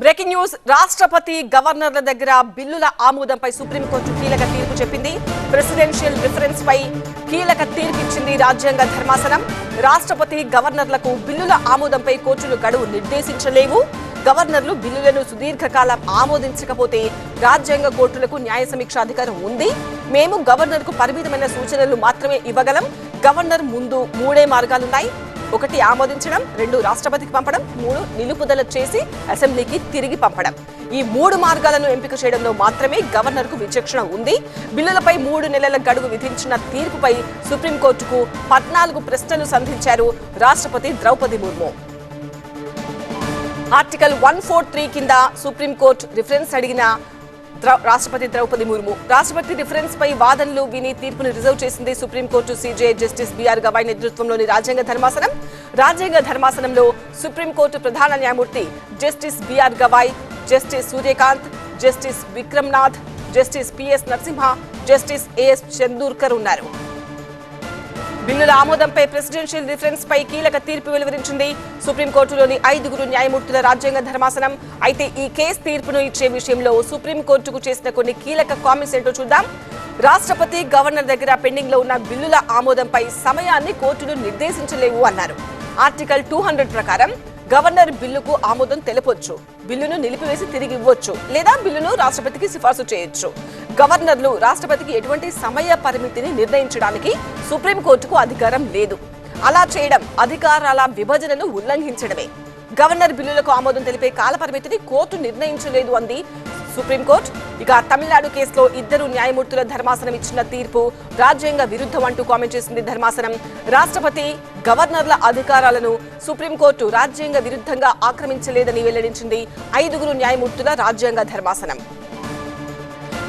Breaking news రాష్ట్రపతి గవర్నర్ల దగ్గర బిల్లుల ఆమోదంపై సుప్రీంకోర్టు కీలక తీర్పు చెప్పింది. ప్రెసిడెన్షియల్ రిఫరెన్స్ పై కీలక తీర్పిచ్చింది రాజ్యాంగ ధర్మాసనం. రాష్ట్రపతి గవర్నర్లకు బిల్లుల ఆమోదంపై కోర్టులు గడువు నిర్దేశించలేవు. గవర్నర్లు బిల్లులను సుదీర్ఘకాలం ఆమోదించకపోతే రాజ్యాంగ కోర్టులకు న్యాయ సమీక్ష అధికారం ఉంది. మేము గవర్నర్కు పరిమితమైన సూచనలు మాత్రమే ఇవ్వగలం. గవర్నర్ ముందు మూడే మార్గాలున్నాయి. 1 ఆమోదించడం, 2 రాష్ట్రపతికి పంపడం, 3 నిలుపుదల చేసి అసెంబ్లీకి తిరిగి పంపడం. ఈ 3 మార్గాలను ఎంపిక చేయడంలో మాత్రమే గవర్నర్కు విచక్షణ ఉంది. బిల్లులపై 3 నెలల గడువు విధించిన తీర్పుపై సుప్రీంకోర్టుకు 14 ప్రశ్నలు సంధించారు రాష్ట్రపతి ద్రౌపది ముర్ము. ఆర్టికల్ 143 కింద సుప్రీంకోర్టు రిఫరెన్స్ అడిగిన రాష్ట్రపతి ద్రౌపది ముర్ము రాష్ట్రపతి రిఫరెన్స్ పై వాదనలు విని తీర్పును రిజర్వ్ చేసింది supreme court CJ justice BR Gavai నేతృత్వంలోని రాజ్యాంగ ధర్మాసనం. రాజ్యాంగ ధర్మాసనంలో సుప్రీంకోర్టు ప్రధాన న్యాయమూర్తి justice BR Gavai, justice Suryakant, justice Vikram Nath, justice PS Narasimha, justice AS Chandurkar ఉన్నారు. బిల్లుల ఆమోదంపై ప్రెసిడెన్షియల్ రిఫరెన్స్ పై కీలక తీర్పు వెలువరించింది సుప్రీంకోర్టులోని 5 న్యాయమూర్తుల రాజ్యాంగ ధర్మాసనం. అయితే ఈ కేసు తీర్పును ఇచ్చే విషయంలో సుప్రీంకోర్టుకు చేసిన కొన్ని కీలక కామెంట్స్ ఏంటో చూద్దాం. రాష్ట్రపతి గవర్నర్ దగ్గర పెండింగ్ లో ఉన్న బిల్లుల ఆమోదంపై సమయాన్ని కోర్టులు నిర్దేశించలేవు అన్నారు. ఆర్టికల్ 200 ప్రకారం గవర్నర్ బిల్లుకు ఆమోదం తెలపొచ్చు, బిల్లును నిలిపివేసి తిరిగి ఇవ్వచ్చు, లేదా బిల్లును రాష్ట్రపతికి సిఫార్సు చేయొచ్చు. గవర్నర్లు రాష్ట్రపతికి ఎటువంటి సమయ పరిమితిని నిర్ణయించడానికి సుప్రీంకోర్టుకు అధికారం లేదు. అలా చేయడం అధికారాల విభజనను ఉల్లంఘించడమే. గవర్నర్ బిల్లులకు ఆమోదం తెలిపే కాల పరిమితిని కోర్టు నిర్ణయించలేదు అంది సుప్రీంకోర్టు. ఇక తమిళనాడు కేసులో 2 న్యాయమూర్తుల ధర్మాసనం ఇచ్చిన తీర్పు రాజ్యాంగ విరుద్ధం అంటూ కామెంట్ చేసింది ధర్మాసనం. రాష్ట్రపతి గవర్నర్ల అధికారాలను సుప్రీంకోర్టు రాజ్యాంగ విరుద్ధంగా ఆక్రమించలేదని వెల్లడించింది 5 న్యాయమూర్తుల రాజ్యాంగ ధర్మాసనం.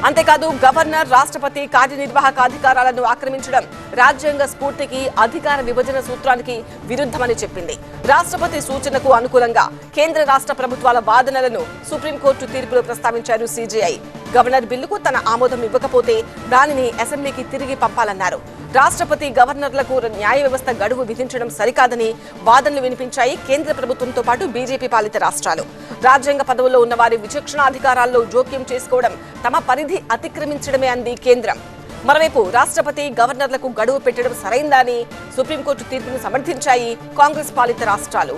అంతేకాదు గవర్నర్ రాష్ట్రపతి కార్యనిర్వాహక అధికారాలను ఆక్రమించడం రాజ్యాంగ స్ఫూర్తికి, అధికార విభజన సూత్రానికి విరుద్ధమని చెప్పింది. రాష్ట్రపతి సూచనకు అనుకూలంగా కేంద్ర రాష్ట్ర ప్రభుత్వాల వాదనలను సుప్రీంకోర్టు తీర్పులో ప్రస్తావించారు సిజేఐ. గవర్నర్ బిల్లుకు తన ఆమోదం ఇవ్వకపోతే దానిని అసెంబ్లీకి తిరిగి పంపాలన్నారు. రాష్ట్రపతి గవర్నర్లకు న్యాయ వ్యవస్థ గడువు విధించడం సరికాదని వాదనలు వినిపించాయి కేంద్ర ప్రభుత్వంతో పాటు బీజేపీ పాలిత రాష్ట్రాలు. రాజ్యాంగ పదవుల్లో ఉన్న వారి విచక్షణాధికారాల్లో జోక్యం చేసుకోవడం తమ పరిధి అతిక్రమించడమే అంది కేంద్రం. మరోవైపు రాష్ట్రపతి గవర్నర్లకు గడువు పెట్టడం సరైందని సుప్రీంకోర్టు తీర్పును సమర్థించాయి కాంగ్రెస్ పాలిత రాష్ట్రాలు.